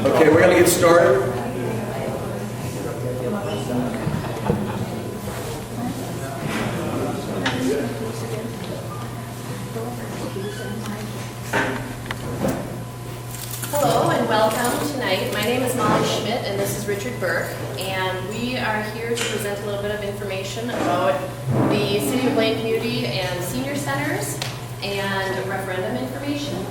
Okay, we're going to get started. Hello and welcome tonight. My name is Molly Schmidt and this is Richard Burke, and we are here to present a little bit of information about the City of Blaine Community and Senior Centers and referendum information.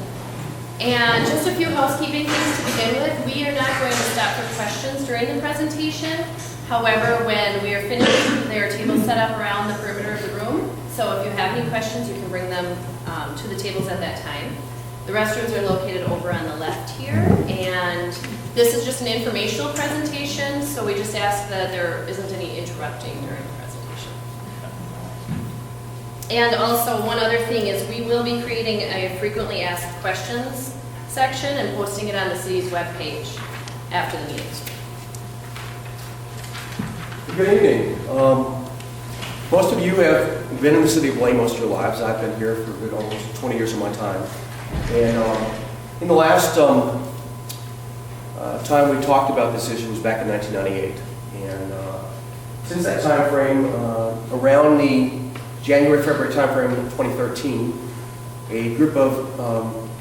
And just a few housekeeping things to begin with. We are not going to stop for questions during the presentation. However, when we are finished, there are tables set up around the perimeter of the room. So if you have any questions, you can bring them to the tables at that time. The restrooms are located over on the left here. And this is just an informational presentation, so we just ask that there isn't any interrupting during the presentation. And also, one other thing is we will be creating a frequently asked questions section and posting it on the city's webpage after the meeting. Good evening. Most of you have been in the city of Blaine most of your lives. I've been here for almost 20 years of my time. And in the last time we talked about this issue was back in 1998. And since that time frame, around the January-February time frame of 2013, a group of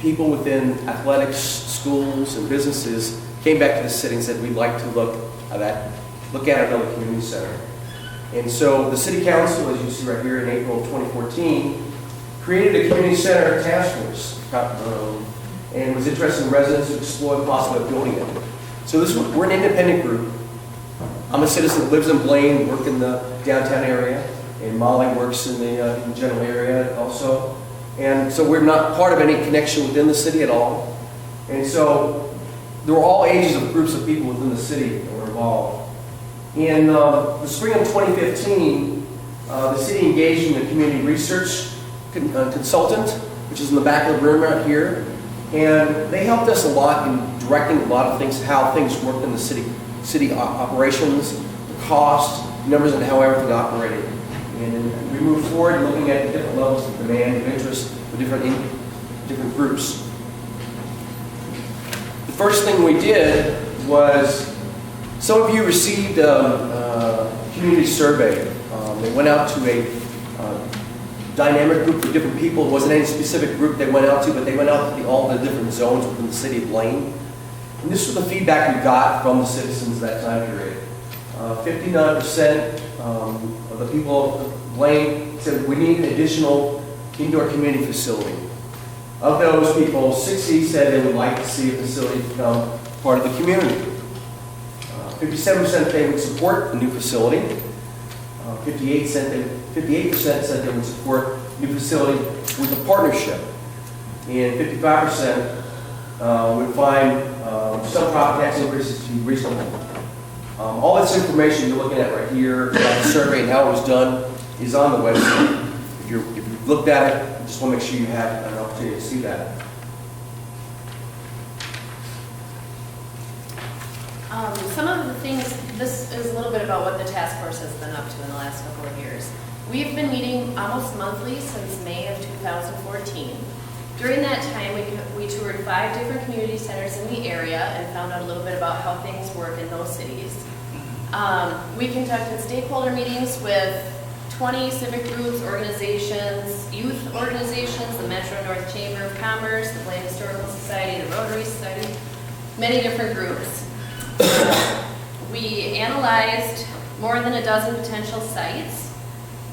people within athletics, schools, and businesses came back to the city and said, we'd like to look at another community center. And so the city council, as you see right here in April of 2014, created a community center task force and was interested in residents to explore the possibility of building it. So we're an independent group. I'm a citizen that lives in Blaine, work in the downtown area, and Molly works in the general area also. And so we're not part of any connection within the city at all. And so there were all ages of groups of people within the city that were involved. In the spring of 2015, the city engaged in a community research consultant, which is in the back of the room right here. And they helped us a lot in directing a lot of things, how things work in the city operations, the cost, numbers, and how everything operated. And we moved forward looking at the different levels of demand and interest for different groups. The first thing we did was, some of you received a community survey. They went out to a dynamic group of different people. It wasn't any specific group they went out to, but they went out to all the different zones within the city of Blaine. And this was the feedback we got from the citizens that time period. 59% of the people of Blaine said we need an additional indoor community facility. Of those people, 60 said they would like to see a facility become part of the community. 57% they would support a new facility. 58% said they would support a new facility with a partnership. And 55% would find some property tax increases to be reasonable. All this information you're looking at right here about the survey and how it was done is on the website. If you've looked at it, I just want to make sure you have an opportunity to see that. Some of the things, this is a little bit about what the task force has been up to in the last couple of years. We've been meeting almost monthly since May of 2014. During that time, we toured 5 different community centers in the area and found out a little bit about how things work in those cities. We conducted stakeholder meetings with 20 civic groups, organizations, youth organizations, the Metro North Chamber of Commerce, the Blaine Historical Society, the Rotary Society, many different groups. We analyzed more than a dozen potential sites,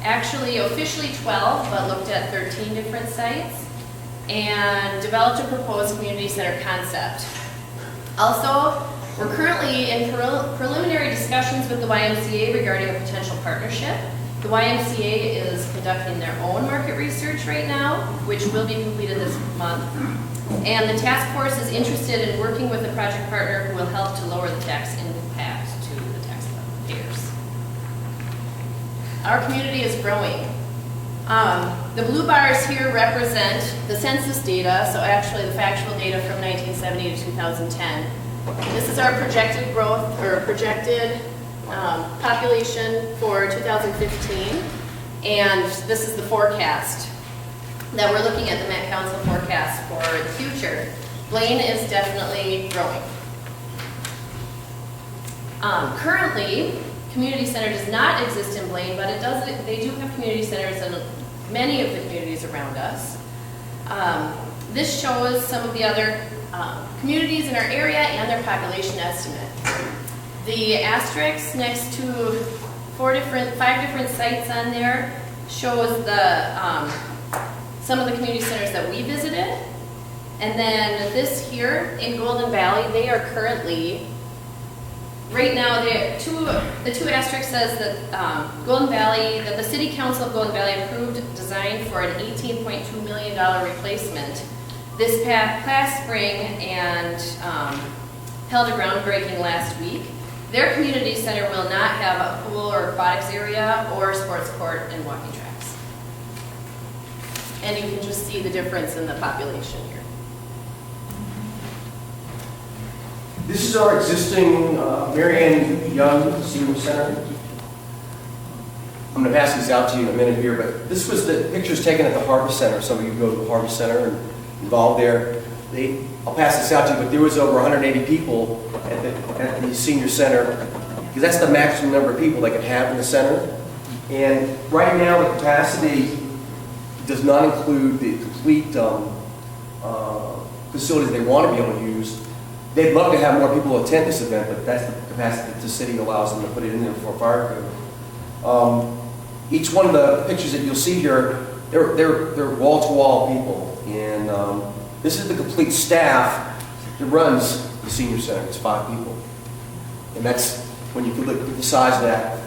actually officially 12, but looked at 13 different sites, and developed a proposed community center concept. Also, we're currently in preliminary discussions with the YMCA regarding a potential partnership. The YMCA is conducting their own market research right now, which will be completed this month. And the task force is interested in working with a project partner who will help to lower the tax impact to the taxpayers. Our community is growing. The blue bars here represent the census data, so actually the factual data from 1970 to 2010. This is our projected growth, or projected population for 2015, and this is the forecast that we're looking at, the Met Council forecast for the future. Blaine is definitely growing. Currently, community center does not exist in Blaine, but they do have community centers in many of the communities around us. This shows some of the other communities in our area and their population estimate. The asterisk next to 5 different sites on there shows the some of the community centers that we visited. And then this here in Golden Valley, they are currently, right now, the two asterisks says that Golden Valley, that the City Council of Golden Valley approved design for an $18.2 million replacement this past spring and held a groundbreaking last week. Their community center will not have a pool or aquatics area or sports court and walking tracks. And you can just see the difference in the population here. This is our existing Marianne Young Senior Center. I'm going to pass these out to you in a minute here, but this was the pictures taken at the Harvest Center. Some of you go to the Harvest Center and involved there. I'll pass this out to you, but there was over 180 people at the senior center, because that's the maximum number of people they could have in the center. And right now the capacity does not include the complete facilities they want to be able to use. They'd love to have more people attend this event, but that's the capacity that the city allows them to put it in there for fire code. Each one of the pictures that you'll see here, they're wall-to-wall people, and this is the complete staff that runs the senior center. It's 5 people, and that's when you look at the size of that.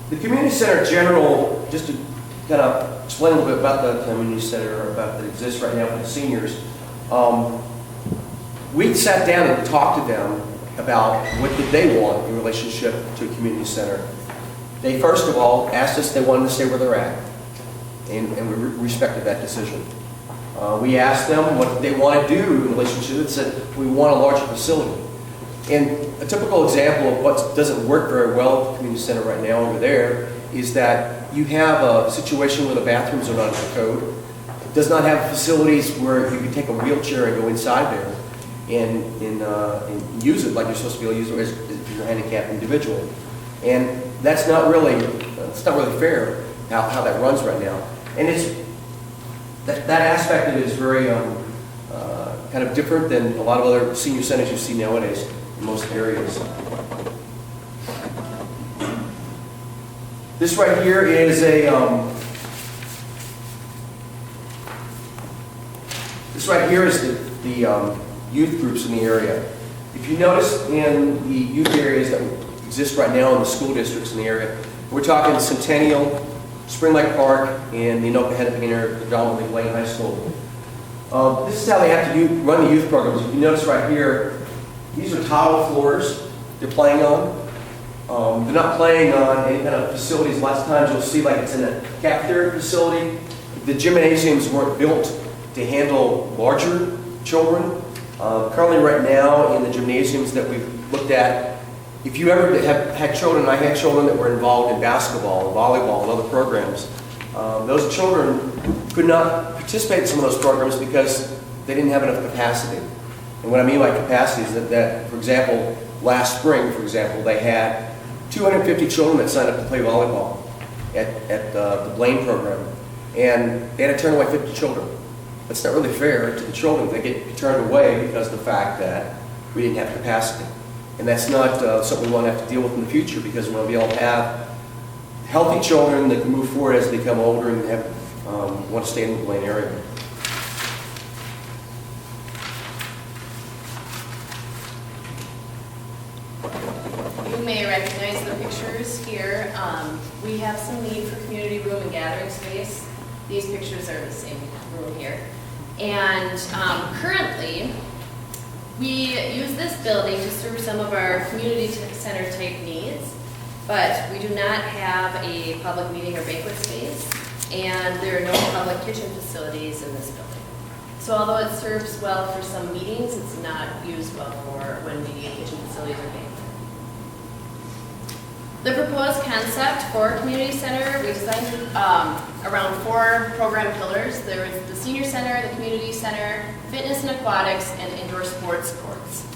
The community center in general, just to kind of explain a little bit about the community center that exists right now for the seniors. We sat down and talked to them about what did they want in relationship to a community center. They first of all asked us if they wanted to stay where they're at, and we respected that decision. We asked them what they want to do in relationship. They said, we want a larger facility. And a typical example of what doesn't work very well at the community center right now over there is that you have a situation where the bathrooms are not up to code. It does not have facilities where you can take a wheelchair and go inside there and use it like you're supposed to be able to use it as if you're a handicapped individual. And that's not really fair how that runs right now. And that aspect of it is very kind of different than a lot of other senior centers you see nowadays in most areas. This right here is the youth groups in the area. If you notice in the youth areas that exist right now in the school districts in the area, we're talking Centennial, Spring Lake Park, and the Anoka-Hennepin area, predominantly Blaine High School. This is how they have to run the youth programs. If you notice right here, these are tile floors they're playing on. They're not playing on any kind of facilities. Lots of times you'll see like it's in a cafeteria facility. The gymnasiums weren't built to handle larger children. Currently right now in the gymnasiums that we've looked at, if you ever have had children, I had children that were involved in basketball and volleyball and other programs, those children could not participate in some of those programs because they didn't have enough capacity. And what I mean by capacity is that for example, last spring, for example, they had 250 children that signed up to play volleyball at the Blaine program. And they had to turn away 50 children. That's not really fair to the children. They get turned away because of the fact that we didn't have capacity. And that's not something we want to have to deal with in the future, because we want to be able to have healthy children that can move forward as they become older and want to stay in the Blaine area. You may recognize the pictures here. We have some need for community room and gathering space. These pictures are the same room here. And currently, we use this building to serve some of our community center type needs, but we do not have a public meeting or banquet space, and there are no public kitchen facilities in this building. So although it serves well for some meetings, it's not used well for when we need kitchen facilities or banquet. The proposed concept for a community center, we designed around 4 program pillars. There is the senior center, the community center, fitness and aquatics, and indoor sports courts.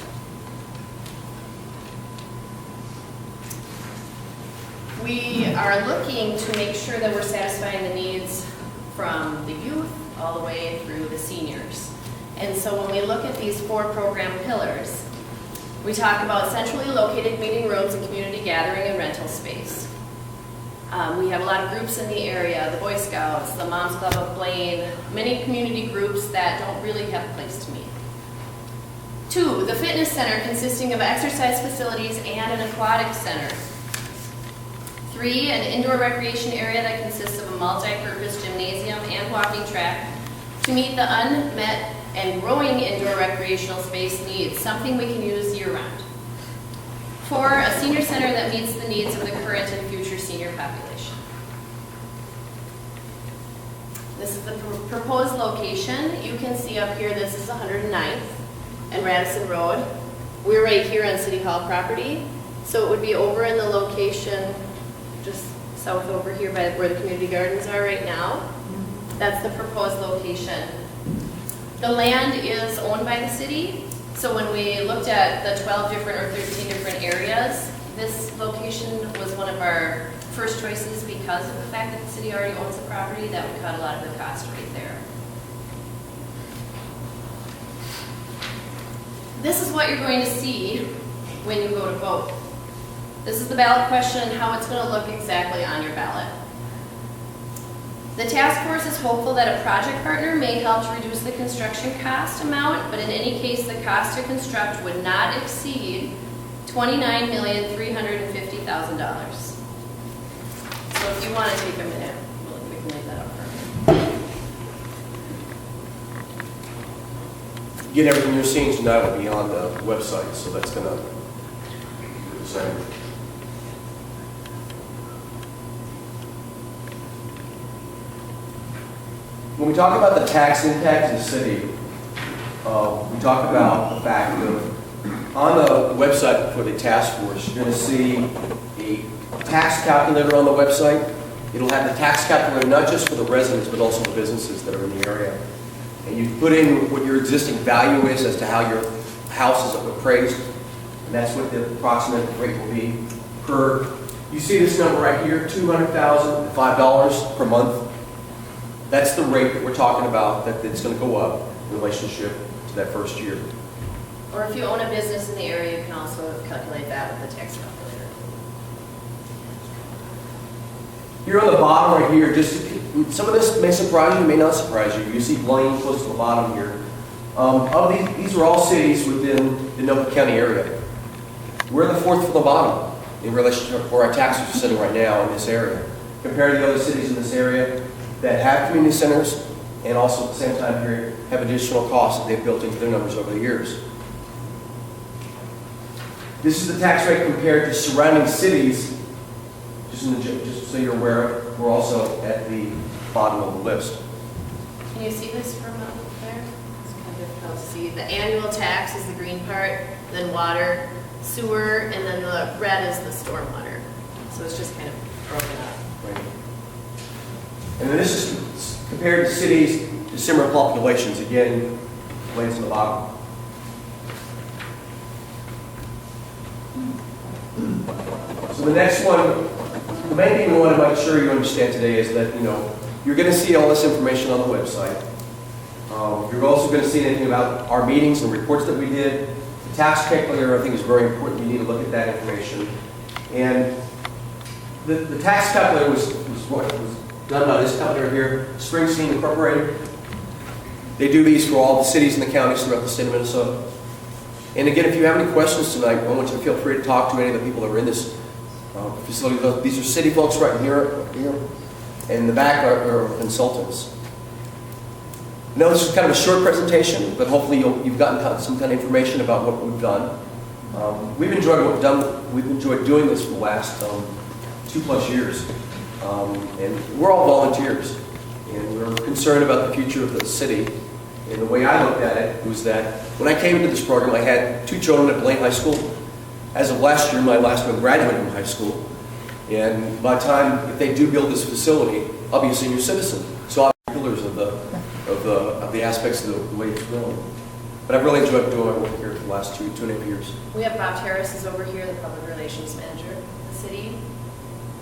we are looking to make sure that we're satisfying the needs from the youth all the way through the seniors. And so when we look at these 4 program pillars, we talk about centrally located meeting rooms and community gathering and rental space. We have a lot of groups in the area, the Boy Scouts, the Moms Club of Blaine, many community groups that don't really have a place to meet. 2, the fitness center consisting of exercise facilities and an aquatic center. 3, an indoor recreation area that consists of a multi-purpose gymnasium and walking track to meet the unmet and growing indoor recreational space needs, something we can use year-round. 4, a senior center that meets the needs of the current and future senior population. This is the proposed location. You can see up here, this is 109th and Radisson Road. We're right here on City Hall property, so it would be over in the location just south over here by where the community gardens are right now. That's the proposed location. The land is owned by the city, so when we looked at the 12 different or 13 different areas, this location was one of our first choices because of the fact that the city already owns the property. That would cut a lot of the cost right there. This is what you're going to see when you go to vote. This is the ballot question and how it's going to look exactly on your ballot. The task force is hopeful that a project partner may help to reduce the construction cost amount, but in any case, the cost to construct would not exceed $29,350,000. So if you want to take a minute, we can leave that up for a minute. Again, everything you're seeing tonight will be on the website, so that's going to be the same. When we talk about the tax impact to the city, we talk about the fact of, on the website for the task force, you're going to see a tax calculator on the website. It'll have the tax calculator not just for the residents, but also the businesses that are in the area. And you put in what your existing value is as to how your house is appraised, and that's what the approximate rate will be per. You see this number right here, $200,005 per month. That's the rate that we're talking about, that it's going to go up in relationship to that first year. Or if you own a business in the area, you can also calculate that with the tax calculator. Here on the bottom right here, just some of this may surprise you, may not surprise you. You see Blaine close to the bottom here. Of these are all cities within the Anoka County area. We're the 4th from the bottom in relation to where our taxes are sitting right now in this area, compared to the other cities in this area that have community centers and also at the same time period have additional costs that they've built into their numbers over the years. This is the tax rate compared to surrounding cities. Just so you're aware, we're also at the bottom of the list. Can you see this from up there? It's kind of difficult to see. The annual tax is the green part, then water, sewer, and then the red is the stormwater. So it's just kind of broken up. Right. And then this is compared to cities to similar populations. Again, Blaine's on the bottom. So the next one, the main thing we want to make sure you understand today is that, you're going to see all this information on the website. You're also going to see anything about our meetings and reports that we did. The tax calculator, I think, is very important. You need to look at that information. And the tax calculator was done by this company here, Springsteen Incorporated. They do these for all the cities and the counties throughout the state of Minnesota. And again, if you have any questions tonight, I want you to feel free to talk to any of the people that are in this facility. These are city folks right here, and in the back are consultants. I know this is kind of a short presentation, but hopefully you've gotten some kind of information about what we've done. We've enjoyed what we've done. We've enjoyed doing this for the last 2+ years. And we're all volunteers, and we're concerned about the future of the city. And the way I looked at it was that when I came into this program, I had 2 children at Blaine High School. As of last year, my last one graduated from high school. And by the time, if they do build this facility, I'll be a senior citizen. So I'll be pillars of the aspects of the way it's going. But I've really enjoyed doing my work here for the last 2.5 years. We have Bob Terrace is over here, the public relations manager of the city.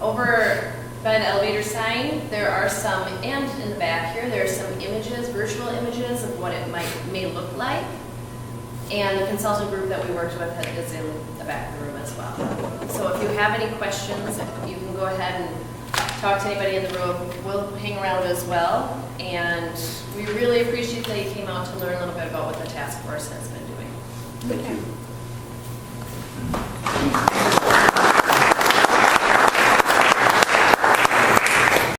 Over by the elevator sign, there are some, and in the back here, there are some images, virtual images of what it may look like. And the consultant group that we worked with is in the back of the room as well. So if you have any questions, you can go ahead and talk to anybody in the room. We'll hang around as well. And we really appreciate that you came out to learn a little bit about what the task force has been doing. Thank you.